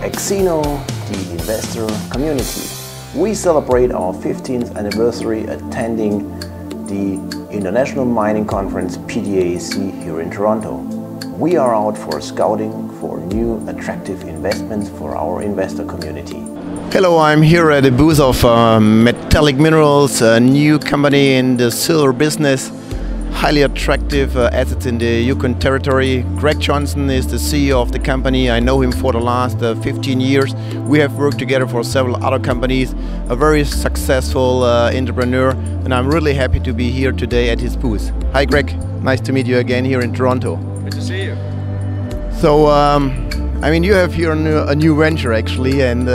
AXINO, the investor community. We celebrate our 15th anniversary attending the International Mining Conference PDAC here in Toronto. We are out for scouting for new attractive investments for our investor community. Hello, I'm here at the booth of Metallic Minerals, a new company in the silver business. Highly attractive assets in the Yukon Territory. Greg Johnson is the CEO of the company. I know him for the last 15 years. We have worked together for several other companies. A very successful entrepreneur, and I'm really happy to be here today at his booth. Hi Greg, nice to meet you again here in Toronto. Good to see you. So, I mean, you have here a new venture actually, and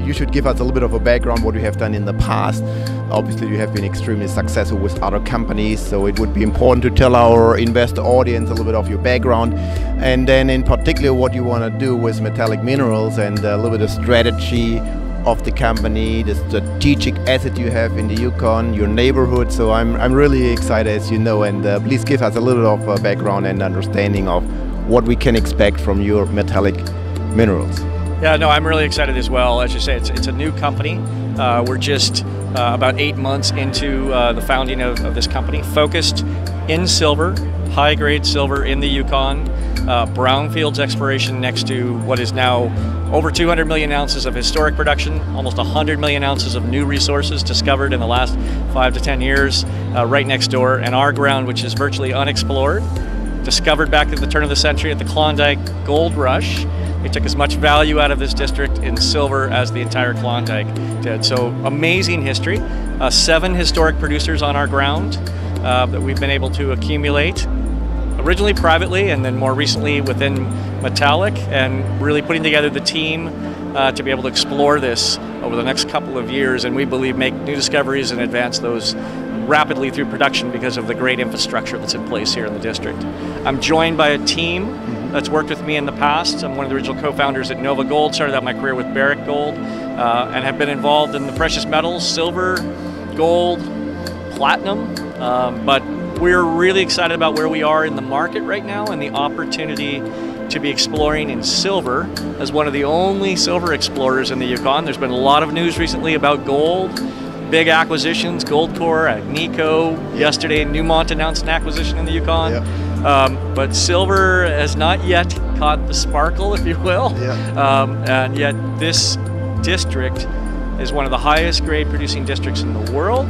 you should give us a little bit of a background what you have done in the past. Obviously, you have been extremely successful with other companies, so it would be important to tell our investor audience a little bit of your background, and then in particular what you want to do with Metallic Minerals and a little bit of strategy of the company, the strategic asset you have in the Yukon, your neighborhood. So I'm really excited, as you know, and please give us a little bit of background and understanding of what we can expect from your Metallic Minerals. Yeah, no, I'm really excited as well. As you say, it's a new company. We're just about 8 months into the founding of this company, focused in silver, high-grade silver in the Yukon, brownfields exploration next to what is now over 200 million ounces of historic production, almost 100 million ounces of new resources discovered in the last 5 to 10 years, right next door, and our ground, which is virtually unexplored, discovered back at the turn of the century at the Klondike Gold Rush. They took as much value out of this district in silver as the entire Klondike did. So amazing history. 7 historic producers on our ground that we've been able to accumulate, originally privately and then more recently within Metallic, and really putting together the team to be able to explore this over the next couple of years, and we believe make new discoveries and advance those rapidly through production because of the great infrastructure that's in place here in the district. I'm joined by a team that's worked with me in the past. I'm one of the original co-founders at Nova Gold, started out my career with Barrick Gold, and have been involved in the precious metals, silver, gold, platinum, but we're really excited about where we are in the market right now and the opportunity to be exploring in silver as one of the only silver explorers in the Yukon. There's been a lot of news recently about gold, big acquisitions, Goldcorp, Agnico. Yesterday, Newmont announced an acquisition in the Yukon. Yep. But silver has not yet caught the sparkle, if you will. Yep. And yet this district is one of the highest grade producing districts in the world.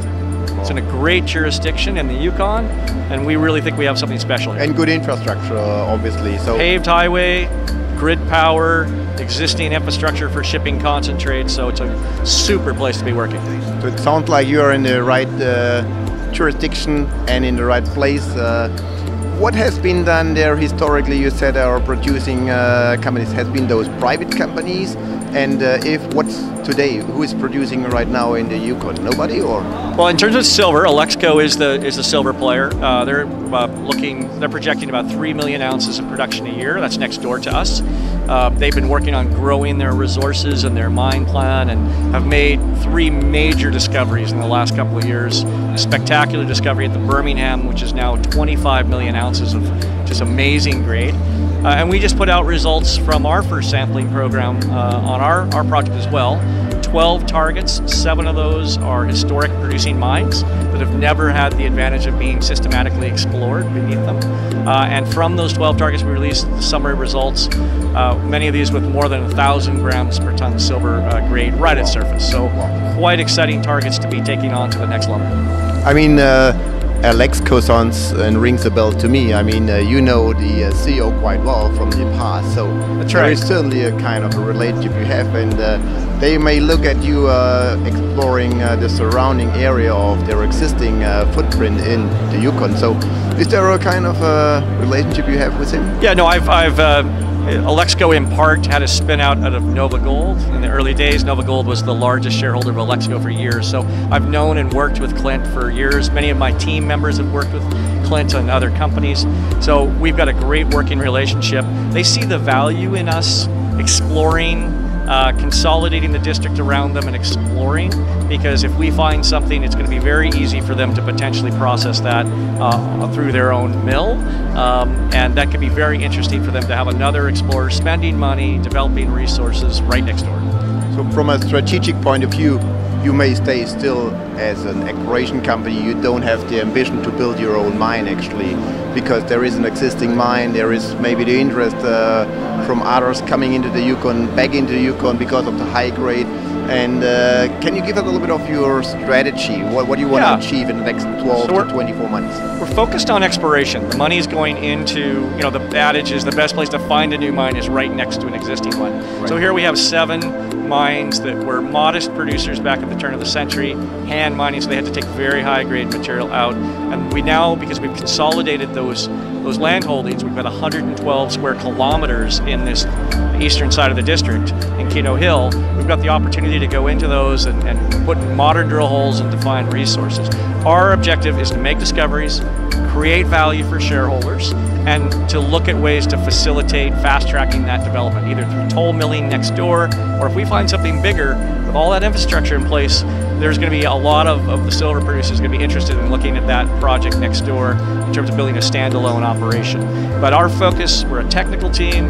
It's in a great jurisdiction in the Yukon, and we really think we have something special here. And good infrastructure, obviously. So paved highway, grid power, existing infrastructure for shipping concentrate, so it's a super place to be working. So it sounds like you are in the right jurisdiction and in the right place. What has been done there historically? You said our producing companies has been those private companies, and if what's today, who is producing right now in the Yukon? Nobody, or? Well, in terms of silver, Alexco is the silver player. They're projecting about 3 million ounces of production a year. That's next door to us. They've been working on growing their resources and their mine plan, and have made 3 major discoveries in the last couple of years. A spectacular discovery at the Birmingham, which is now 25 million ounces of just amazing grade. And we just put out results from our first sampling program on our project as well. 12 targets, 7 of those are historic producing mines that have never had the advantage of being systematically explored beneath them. And from those 12 targets, we released the summary results, many of these with more than 1,000 grams per ton silver grade right at surface. So quite exciting targets to be taking on to the next level. I mean, Alexco sounds and rings a bell to me. I mean, you know the CEO quite well from the past, so there is certainly a kind of a relationship you have, and they may look at you exploring the surrounding area of their existing footprint in the Yukon. So is there a kind of relationship you have with him? Yeah, no, I've Alexco in part had a spin out of Nova Gold. In the early days, Nova Gold was the largest shareholder of Alexco for years. So I've known and worked with Clint for years. Many of my team members have worked with Clint and other companies. So we've got a great working relationship. They see the value in us exploring consolidating the district around them and exploring, because if we find something, it's going to be very easy for them to potentially process that through their own mill, and that could be very interesting for them to have another explorer spending money, developing resources right next door. So from a strategic point of view, you may stay still as an exploration company. You don't have the ambition to build your own mine actually, because there is an existing mine, there is maybe the interest from others coming into the Yukon, back into the Yukon because of the high grade. And can you give us a little bit of your strategy? What do you want to achieve in the next 12 to 24 months? We're focused on exploration. The money is going into, the adage is the best place to find a new mine is right next to an existing one. Right. So here we have 7 mines that were modest producers back at the turn of the century, hand mining, so they had to take very high grade material out. And we now, because we've consolidated those land holdings, we've got 112 square kilometers in this eastern side of the district in Keno Hill. We've got the opportunity to go into those and put modern drill holes and define resources. Our objective is to make discoveries, create value for shareholders, and to look at ways to facilitate fast-tracking that development, either through toll milling next door, or if we find something bigger, with all that infrastructure in place, there's going to be a lot of the silver producers going to be interested in looking at that project next door in terms of building a standalone operation. But our focus, we're a technical team,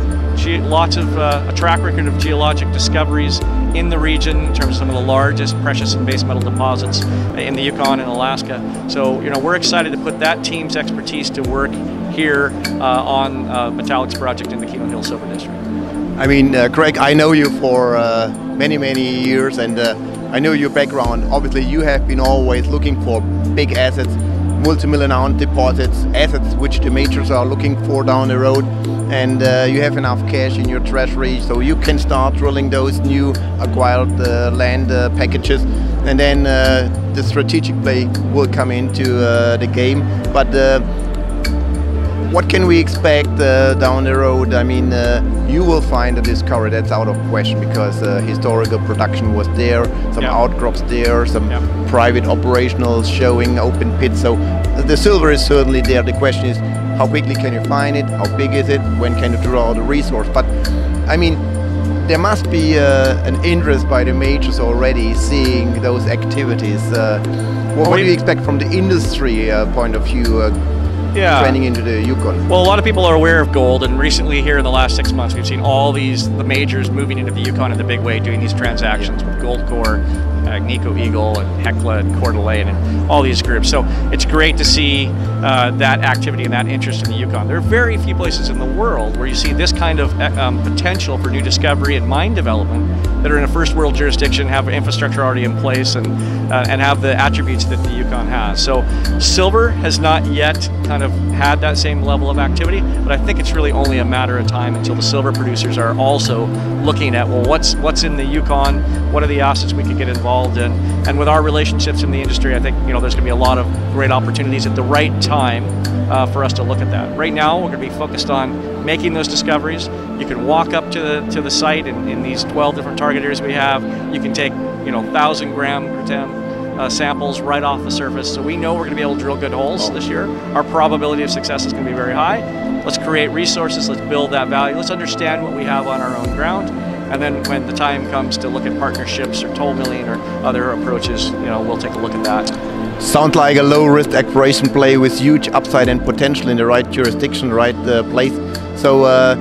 lots of a track record of geologic discoveries in the region in terms of some of the largest precious and base metal deposits in the Yukon and Alaska. So we're excited to put that team's expertise to work here on Metallic's project in the Keno Hill Silver District. I mean, Greg, I know you for many years, and I know your background. Obviously, you have been always looking for big assets, multi-million-ounce deposits, assets which the majors are looking for down the road, and you have enough cash in your treasury, so you can start drilling those new acquired land packages, and then the strategic play will come into the game. But what can we expect down the road? I mean, you will find a discovery, that's out of question, because historical production was there, some outcrops there, some private operationals showing open pits. So the silver is certainly there. The question is, how quickly can you find it? How big is it? When can you draw the resource? But I mean, there must be an interest by the majors already seeing those activities. What do you expect from the industry point of view? Trending into the Yukon? Well, a lot of people are aware of gold, and recently here in the last 6 months we've seen all the majors moving into the Yukon in the big way, doing these transactions with Goldcorp, Agnico Eagle, and Hecla, and Coeur d'Alene, and all these groups. So it's great to see that activity and that interest in the Yukon. There are very few places in the world where you see this kind of potential for new discovery and mine development that are in a first world jurisdiction, have infrastructure already in place, and have the attributes that the Yukon has. So silver has not yet kind of had that same level of activity, but I think it's really only a matter of time until the silver producers are also looking at, well, what's in the Yukon, what are the assets we could get involved in, and with our relationships in the industry, I think there's going to be a lot of great opportunities at the right time for us to look at that. Right now, we're going to be focused on making those discoveries. You can walk up to the site in these 12 different target areas we have. You can take 1,000 gram per ton samples right off the surface. So we know we're going to be able to drill good holes this year. Our probability of success is going to be very high. Let's create resources, let's build that value, let's understand what we have on our own ground, and then when the time comes to look at partnerships or toll milling or other approaches, we'll take a look at that. Sounds like a low-risk exploration play with huge upside and potential in the right jurisdiction, right place. So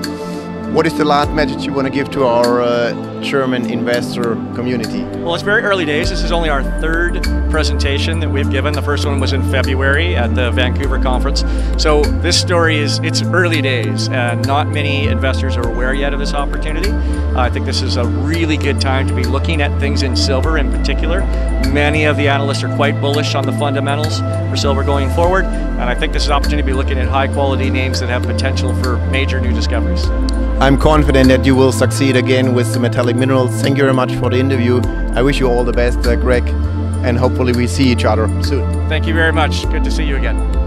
what is the last message you want to give to our German investor community? Well, it's very early days. This is only our 3rd presentation that we've given. The first one was in February at the Vancouver conference. So this story it's early days, and not many investors are aware yet of this opportunity. I think this is a really good time to be looking at things in silver in particular. Many of the analysts are quite bullish on the fundamentals for silver going forward, and I think this is an opportunity to be looking at high quality names that have potential for major new discoveries. I'm confident that you will succeed again with the Metallic Minerals. Thank you very much for the interview. I wish you all the best, Greg, and hopefully we see each other soon. Thank you very much. Good to see you again.